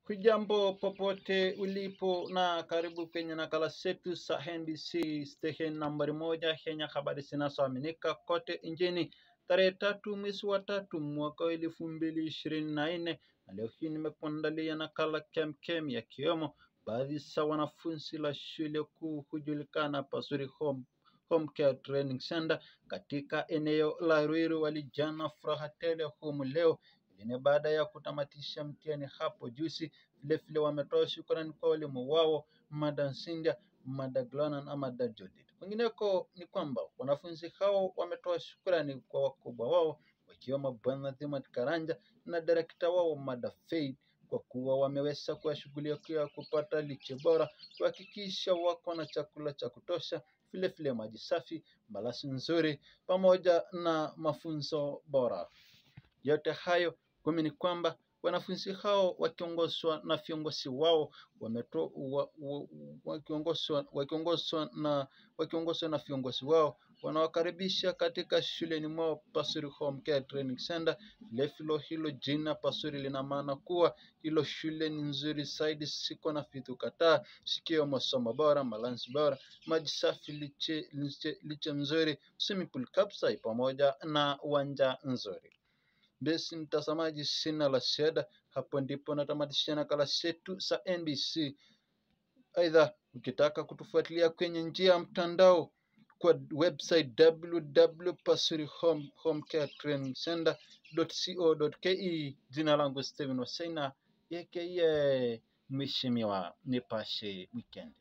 Hujambo popote ulipo na karibu kwenye nakala zetu za NBC station nambari 1 Kenya, habari zinazoaminika kote nchini. Tarehe 3 mwezi wa 3 mwaka 2024, na leo hii nimekuandalia nakala kemkem yakiwemo baadhi za wanafunzi la shule kuu hujulikana Pasuri Home Care Training Center katika eneo la Ruiru walijana furaha tele humu leo. Ni baada ya kutamatisha mtihani hapo juzi. Vile vile wametoa shukrani kwa walimu wao Madam Cynthia, Madam Glona na Madam Judith. Kwingineko ni kwamba wanafunzi hao wametoa shukrani kwa wakubwa wao wakiwemo Bwana Timothy Karanja na direkta wao Madam Faith kwa kuwa wameweza kuwashughulikia kupata lishe bora, kuhakikisha wako na chakula cha kutosha, vile vile maji safi, malazi nzuri pamoja na mafunzo bora. Yote hayo kumi ni kwamba wanafunzi hao wakiongozwa na viongozi wao wakiongozwa na viongozi wao wanawakaribisha katika shuleni mwao Pasuri Home Care Training Center. Vile hilo jina Pasuri lina maana kuwa hilo shule ni nzuri zaidi, siko na vitu kadhaa sikiwemo masomo bora, malazi bora, maji safi, liche nzuri, swimming pool kapsai pamoja na uwanja nzuri. Basi mtazamaji, sina la ziada. Hapo ndipo natamatisha nakala zetu za NBC. Aidha, ukitaka kutufuatilia kwenye njia ya mtandao kwa website www.pasuri-homecaretrainingcenter.co.ke. Jina langu Steven Wasaina aka Mheshimiwa Nipashe Weekend.